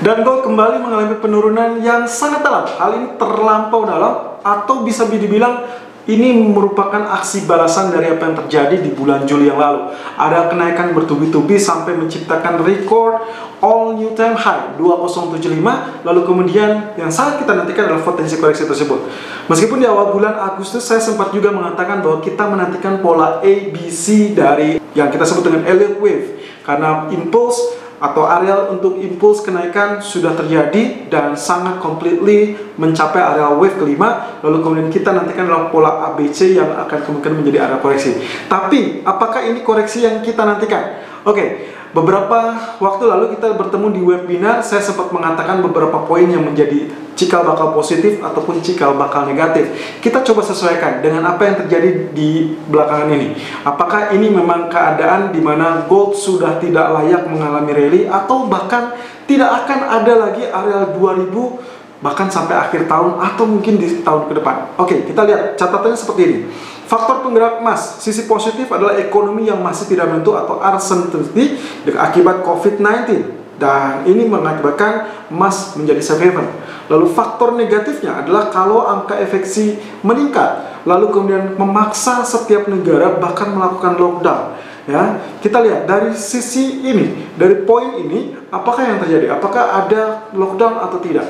Dan gold kembali mengalami penurunan yang sangat dalam. Hal ini terlampau dalam, atau bisa dibilang ini merupakan aksi balasan dari apa yang terjadi di bulan Juli yang lalu. Ada kenaikan bertubi-tubi sampai menciptakan rekor all new time high 2075. Lalu kemudian yang sangat kita nantikan adalah potensi koreksi tersebut. Meskipun di awal bulan Agustus saya sempat juga mengatakan bahwa kita menantikan pola ABC dari yang kita sebut dengan Elliott Wave, karena impulse atau areal untuk impuls kenaikan sudah terjadi dan sangat completely mencapai areal wave kelima. Lalu kemudian kita nantikan adalah pola ABC yang akan kemungkinan menjadi area koreksi. Tapi apakah ini koreksi yang kita nantikan? Oke, beberapa waktu lalu kita bertemu di webinar, saya sempat mengatakan beberapa poin yang menjadi cikal bakal positif ataupun cikal bakal negatif. Kita coba sesuaikan dengan apa yang terjadi di belakangan ini. Apakah ini memang keadaan di mana gold sudah tidak layak mengalami rally, atau bahkan tidak akan ada lagi area 2000 bahkan sampai akhir tahun atau mungkin di tahun ke depan. Oke, kita lihat catatannya seperti ini. Faktor penggerak emas, sisi positif adalah ekonomi yang masih tidak menentu atau uncertainty akibat COVID-19. Dan ini mengakibatkan emas menjadi safe haven. Lalu faktor negatifnya adalah kalau angka infeksi meningkat, lalu kemudian memaksa setiap negara bahkan melakukan lockdown. Ya, kita lihat dari sisi ini, dari poin ini, apakah yang terjadi? Apakah ada lockdown atau tidak?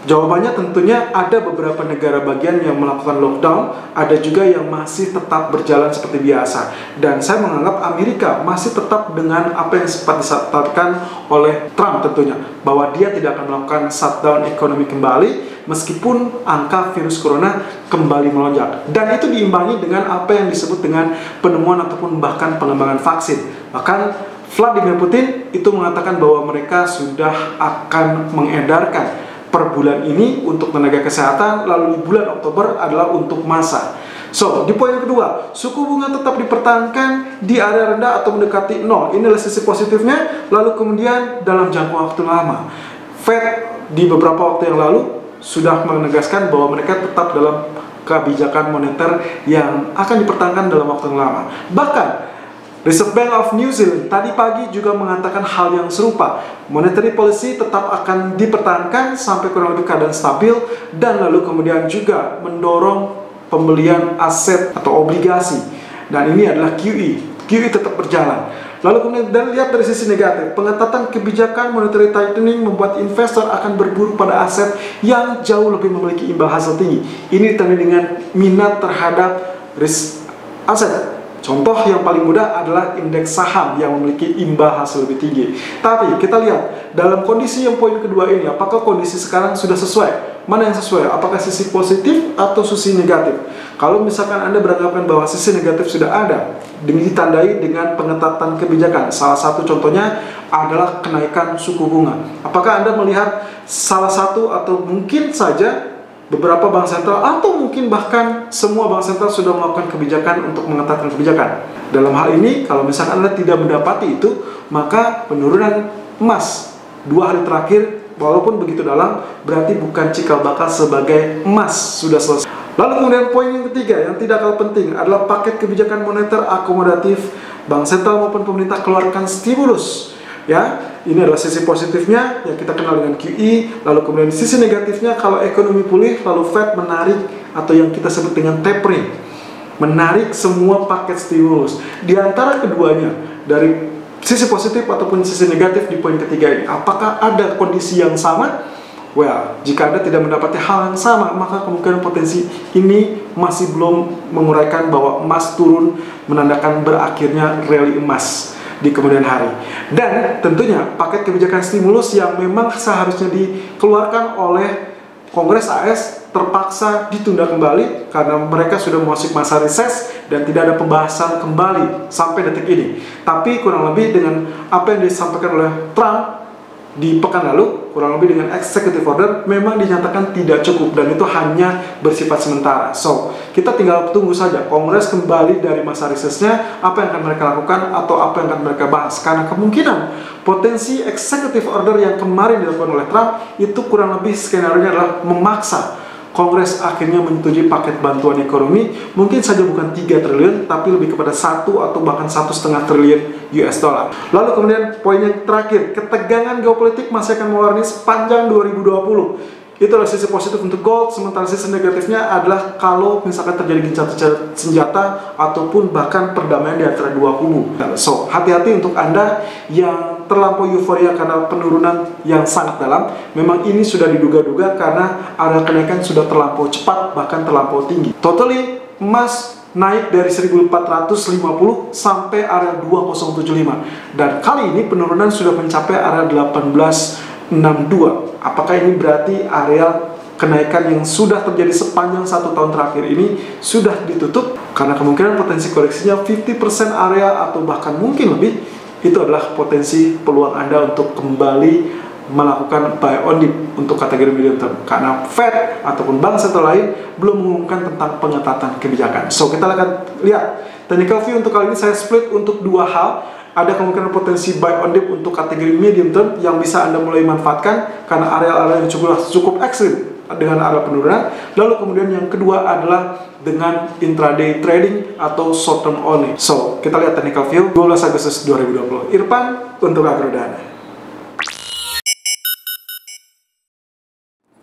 Jawabannya tentunya ada beberapa negara bagian yang melakukan lockdown, ada juga yang masih tetap berjalan seperti biasa. Dan saya menganggap Amerika masih tetap dengan apa yang sempat disampaikan oleh Trump tentunya, bahwa dia tidak akan melakukan shutdown ekonomi kembali meskipun angka virus corona kembali melonjak. Dan itu diimbangi dengan apa yang disebut dengan penemuan ataupun bahkan pengembangan vaksin. Bahkan Vladimir Putin itu mengatakan bahwa mereka sudah akan mengedarkan per bulan ini untuk tenaga kesehatan, lalu di bulan Oktober adalah untuk massa. So, di poin kedua, suku bunga tetap dipertahankan di area rendah atau mendekati 0. Inilah sisi positifnya. Lalu kemudian dalam jangka waktu lama, Fed di beberapa waktu yang lalu sudah menegaskan bahwa mereka tetap dalam kebijakan moneter yang akan dipertahankan dalam waktu yang lama. Bahkan Reserve Bank of New Zealand tadi pagi juga mengatakan hal yang serupa. Monetary policy tetap akan dipertahankan sampai kurang lebih keadaan stabil, dan lalu kemudian juga mendorong pembelian aset atau obligasi. Dan ini adalah QE. QE tetap berjalan. Lalu kemudian dan lihat dari sisi negatif, pengetatan kebijakan monetary tightening membuat investor akan berburu pada aset yang jauh lebih memiliki imbal hasil tinggi. Ini ditandai dengan minat terhadap risk aset. Contoh yang paling mudah adalah indeks saham yang memiliki imbal hasil lebih tinggi. Tapi kita lihat dalam kondisi yang poin kedua ini, apakah kondisi sekarang sudah sesuai? Mana yang sesuai? Apakah sisi positif atau sisi negatif? Kalau misalkan Anda beranggapan bahwa sisi negatif sudah ada, ditandai dengan pengetatan kebijakan. Salah satu contohnya adalah kenaikan suku bunga. Apakah Anda melihat salah satu atau mungkin saja beberapa bank sentral atau mungkin bahkan semua bank sentral sudah melakukan kebijakan untuk mengetatkan kebijakan? Dalam hal ini, kalau misalkan Anda tidak mendapati itu, maka penurunan emas 2 hari terakhir walaupun begitu dalam, berarti bukan cikal bakal sebagai emas sudah selesai. Lalu kemudian poin yang ketiga yang tidak kalah penting adalah paket kebijakan moneter akomodatif. Bank sentral maupun pemerintah keluarkan stimulus. Ya, ini adalah sisi positifnya yang kita kenal dengan QE. Lalu kemudian sisi negatifnya, kalau ekonomi pulih lalu Fed menarik atau yang kita sebut dengan tapering, menarik semua paket stimulus. Di antara keduanya, dari sisi positif ataupun sisi negatif di poin ketiga ini, apakah ada kondisi yang sama? Well, jika Anda tidak mendapati hal yang sama, maka kemungkinan potensi ini masih belum menguraikan bahwa emas turun, menandakan berakhirnya rally emas di kemudian hari. Dan tentunya paket kebijakan stimulus yang memang seharusnya dikeluarkan oleh Kongres AS terpaksa ditunda kembali karena mereka sudah memasuki masa reses dan tidak ada pembahasan kembali sampai detik ini. Tapi kurang lebih dengan apa yang disampaikan oleh Trump di pekan lalu, kurang lebih dengan executive order, memang dinyatakan tidak cukup dan itu hanya bersifat sementara. So, kita tinggal tunggu saja Kongres kembali dari masa resesnya, apa yang akan mereka lakukan atau apa yang akan mereka bahas. Karena kemungkinan potensi executive order yang kemarin dilakukan oleh Trump itu kurang lebih skenario adalah memaksa Kongres akhirnya menyetujui paket bantuan ekonomi, mungkin saja bukan 3 triliun, tapi lebih kepada 1 atau bahkan 1,5 triliun US dollar. Lalu kemudian poin yang terakhir, ketegangan geopolitik masih akan mewarnai sepanjang 2020. Itulah sisi positif untuk gold, sementara sisi negatifnya adalah kalau misalkan terjadi gencatan senjata ataupun bahkan perdamaian di antara dua kubu. So, hati-hati untuk Anda yang terlampau euforia karena penurunan yang sangat dalam. Memang ini sudah diduga-duga karena area kenaikan sudah terlampau cepat, bahkan terlampau tinggi. Totally, emas naik dari 1450 sampai area 2075. Dan kali ini penurunan sudah mencapai area 1862. Apakah ini berarti area kenaikan yang sudah terjadi sepanjang 1 tahun terakhir ini sudah ditutup? Karena kemungkinan potensi koreksinya 50% area atau bahkan mungkin lebih, itu adalah potensi peluang Anda untuk kembali melakukan buy on dip untuk kategori medium term. Karena Fed ataupun bank sentral lain belum mengumumkan tentang pengetatan kebijakan. So, kita akan lihat technical view untuk kali ini saya split untuk 2 hal. Ada kemungkinan potensi buy on dip untuk kategori medium term yang bisa Anda mulai manfaatkan karena area-area yang cukup ekstrim dengan area penurunan. Lalu kemudian yang kedua adalah dengan intraday trading atau short term only. So, kita lihat technical view 12 Agustus 2020. Irfan untuk Agrodana.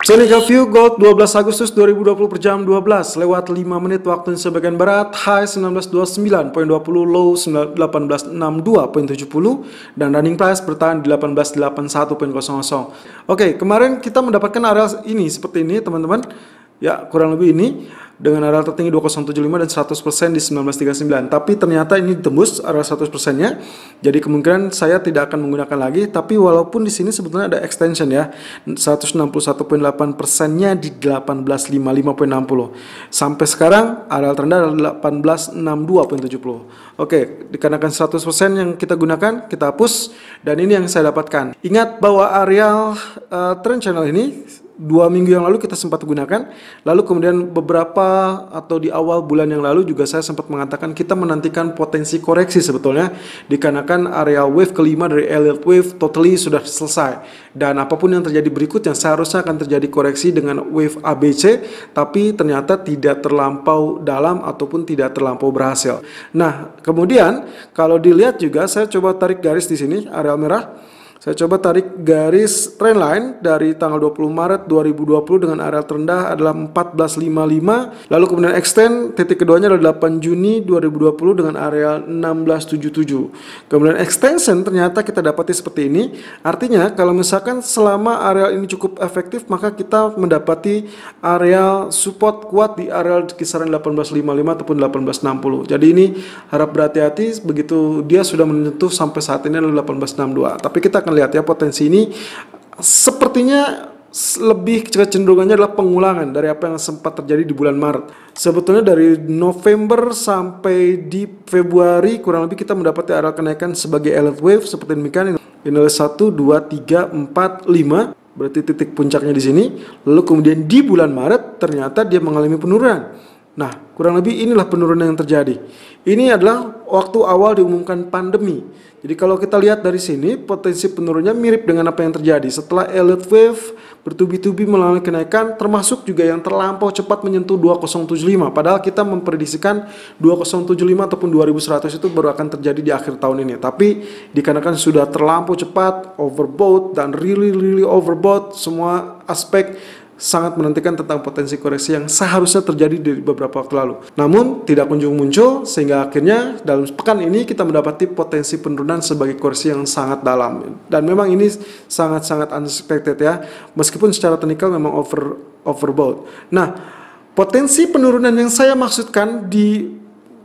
Technical view gold 12 Agustus 2020 per jam 12 lewat 5 menit waktu Indonesia bagian barat, high 1929.20, low 1862.70 dan running price bertahan di 1881.00. Oke, kemarin kita mendapatkan area ini seperti ini teman-teman. Ya, kurang lebih ini dengan area tertinggi 2075 dan 100% di 1939. Tapi ternyata ini tembus area 100%-nya. Jadi kemungkinan saya tidak akan menggunakan lagi, tapi walaupun di sini sebetulnya ada extension ya. 161.8%-nya di 1855.60. Sampai sekarang area terendah adalah 1862.70. Oke, dikarenakan 100% yang kita gunakan, kita hapus dan ini yang saya dapatkan. Ingat bahwa area trend channel ini 2 minggu yang lalu kita sempat gunakan, lalu kemudian beberapa atau di awal bulan yang lalu juga saya sempat mengatakan kita menantikan potensi koreksi sebetulnya dikarenakan area wave kelima dari Elliott Wave totally sudah selesai dan apapun yang terjadi berikutnya seharusnya akan terjadi koreksi dengan wave ABC, tapi ternyata tidak terlampau dalam ataupun tidak terlampau berhasil. Nah, kemudian kalau dilihat juga saya coba tarik garis di sini area merah. Saya coba tarik garis trendline dari tanggal 20 Maret 2020 dengan area terendah adalah 1455. Lalu kemudian extend titik keduanya adalah 8 Juni 2020 dengan area 1677. Kemudian extension ternyata kita dapati seperti ini. Artinya kalau misalkan selama area ini cukup efektif maka kita mendapati area support kuat di area kisaran 1855 ataupun 1860. Jadi ini harap berhati-hati begitu dia sudah menyentuh sampai saat ini adalah 1862. Tapi kita akan lihat ya potensi ini sepertinya lebih kecenderungannya adalah pengulangan dari apa yang sempat terjadi di bulan Maret. Sebetulnya dari November sampai di Februari kurang lebih kita mendapati area kenaikan sebagai Elliott Wave seperti demikian. Ini adalah 1, 2, 3, 4, 5. Berarti titik puncaknya di sini. Lalu kemudian di bulan Maret ternyata dia mengalami penurunan. Nah, kurang lebih inilah penurunan yang terjadi. Ini adalah waktu awal diumumkan pandemi. Jadi kalau kita lihat dari sini, potensi penurunannya mirip dengan apa yang terjadi. Setelah Elliott Wave bertubi-tubi mengalami kenaikan, termasuk juga yang terlampau cepat menyentuh 2075. Padahal kita memprediksikan 2075 ataupun 2100 itu baru akan terjadi di akhir tahun ini. Tapi dikarenakan sudah terlampau cepat, overbought, dan really overbought, semua aspek sangat menentukan tentang potensi koreksi yang seharusnya terjadi di beberapa waktu lalu. Namun tidak kunjung muncul sehingga akhirnya dalam pekan ini kita mendapati potensi penurunan sebagai koreksi yang sangat dalam. Dan memang ini sangat-sangat unexpected ya. Meskipun secara teknikal memang overbought. Nah, potensi penurunan yang saya maksudkan di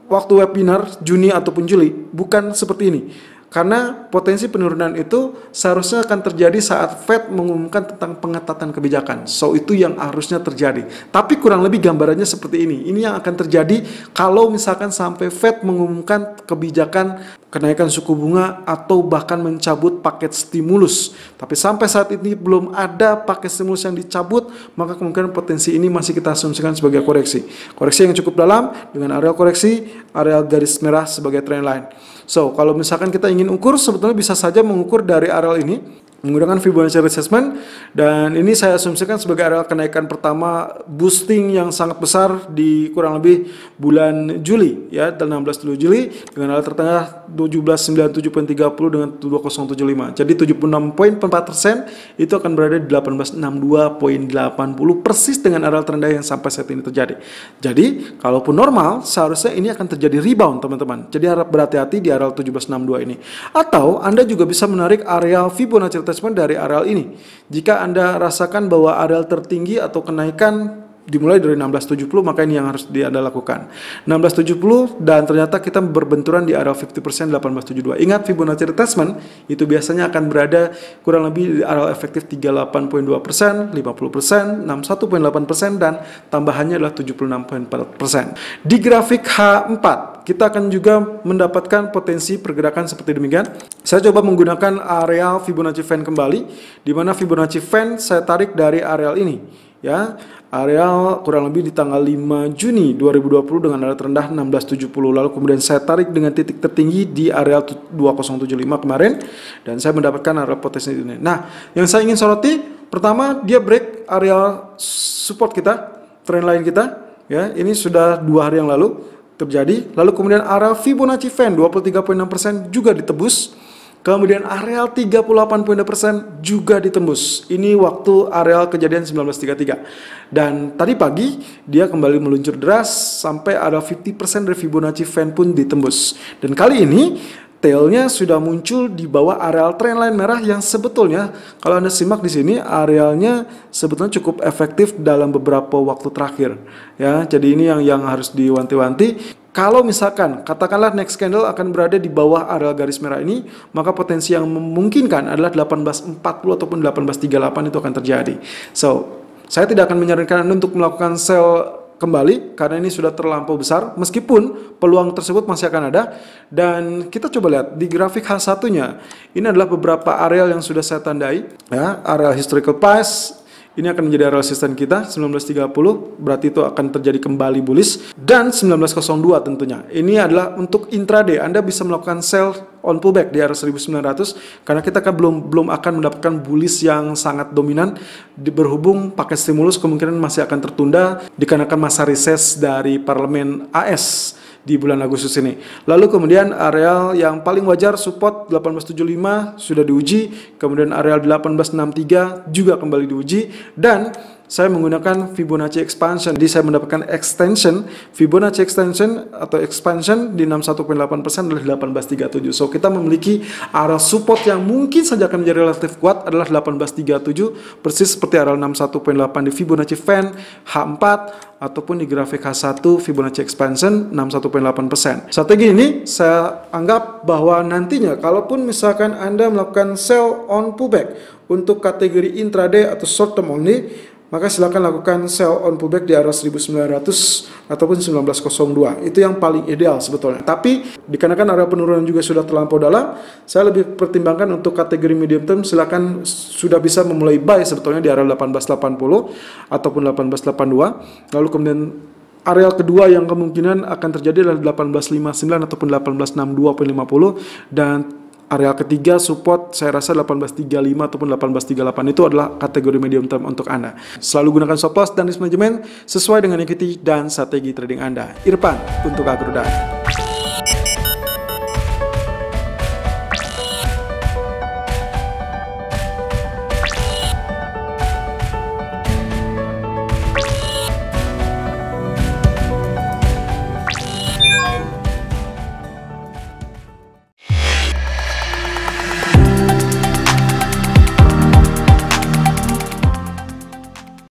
waktu webinar Juni ataupun Juli bukan seperti ini. Karena potensi penurunan itu seharusnya akan terjadi saat Fed mengumumkan tentang pengetatan kebijakan. So, itu yang harusnya terjadi. Tapi kurang lebih gambarannya seperti ini. Ini yang akan terjadi kalau misalkan sampai Fed mengumumkan kebijakan kenaikan suku bunga atau bahkan mencabut paket stimulus. Tapi sampai saat ini belum ada paket stimulus yang dicabut, maka kemungkinan potensi ini masih kita asumsikan sebagai koreksi. Koreksi yang cukup dalam dengan area koreksi, area garis merah sebagai trend line. So, kalau misalkan kita ingin ukur, sebetulnya bisa saja mengukur dari area ini. menggunakan Fibonacci retracement, dan ini saya asumsikan sebagai area kenaikan pertama boosting yang sangat besar di kurang lebih bulan Juli ya, 16 Juli dengan area tertengah 1797.30 dengan 2075. Jadi 76.4% itu akan berada di 1862.80 persis dengan area terendah yang sampai saat ini terjadi. Jadi kalaupun normal seharusnya ini akan terjadi rebound teman-teman. Jadi harap berhati-hati di area 1762 ini. Atau Anda juga bisa menarik area Fibonacci dari areal ini. Jika Anda rasakan bahwa areal tertinggi atau kenaikan dimulai dari 1670, maka ini yang harus Anda lakukan. 1670 dan ternyata kita berbenturan di area 50% 1872. Ingat Fibonacci retracement itu biasanya akan berada kurang lebih di area efektif 38.2%, 50%, 61.8% dan tambahannya adalah 76.4%. Di grafik H4 kita akan juga mendapatkan potensi pergerakan seperti demikian. Saya coba menggunakan area Fibonacci fan kembali, di mana Fibonacci fan saya tarik dari areal ini. Ya, areal kurang lebih di tanggal 5 Juni 2020 dengan area terendah 1670. Lalu kemudian saya tarik dengan titik tertinggi di area 2075 kemarin, dan saya mendapatkan area potensi ini. Nah, yang saya ingin soroti pertama, dia break area support kita, trendline kita. Ya, ini sudah 2 hari yang lalu terjadi. Lalu kemudian area Fibonacci fan 23.6% juga ditebus. Kemudian areal 38.2% juga ditembus. Ini waktu areal kejadian 1933. Dan tadi pagi dia kembali meluncur deras sampai ada 50% dari Fibonacci fan pun ditembus. Dan kali ini tailnya sudah muncul di bawah areal trendline merah yang sebetulnya kalau Anda simak di sini arealnya sebetulnya cukup efektif dalam beberapa waktu terakhir. Ya, jadi ini yang harus diwanti-wanti. Kalau misalkan katakanlah next candle akan berada di bawah area garis merah ini, maka potensi yang memungkinkan adalah 1840 ataupun 1838 itu akan terjadi. So, saya tidak akan menyarankan Anda untuk melakukan sell kembali karena ini sudah terlampau besar, meskipun peluang tersebut masih akan ada. Dan kita coba lihat di grafik H1-nya. Ini adalah beberapa areal yang sudah saya tandai, ya, area historical price. Ini akan menjadi area resisten kita 1930, berarti itu akan terjadi kembali bullish, dan 1902 tentunya. Ini adalah untuk intraday. Anda bisa melakukan sell on pullback di area 1900 karena kita kan belum akan mendapatkan bullish yang sangat dominan berhubung pakai stimulus kemungkinan masih akan tertunda dikarenakan masa reses dari parlemen AS di bulan Agustus ini. Lalu kemudian areal yang paling wajar support 1875 sudah diuji, kemudian areal 1863 juga kembali diuji, dan saya menggunakan Fibonacci expansion. Jadi saya mendapatkan extension, Fibonacci extension atau expansion di 61.8% adalah 1837. So kita memiliki area support yang mungkin saja akan menjadi relatif kuat adalah 1837, persis seperti area 61.8 di Fibonacci fan H4 ataupun di grafik H1 Fibonacci expansion 61.8%. Strategi ini saya anggap bahwa nantinya kalaupun misalkan Anda melakukan sell on pullback untuk kategori intraday atau short term only, maka silakan lakukan sell on pullback di area 1900 ataupun 1902. Itu yang paling ideal sebetulnya. Tapi dikarenakan area penurunan juga sudah terlampau dalam, saya lebih pertimbangkan untuk kategori medium term silakan sudah bisa memulai buy sebetulnya di area 1880 ataupun 1882. Lalu kemudian area kedua yang kemungkinan akan terjadi adalah 1859 ataupun 1862.50, dan area ketiga support saya rasa 1835 ataupun 1838 itu adalah kategori medium term untuk Anda. Selalu gunakan stop loss dan risk management sesuai dengan equity dan strategi trading Anda. Irfan untuk Agrodata.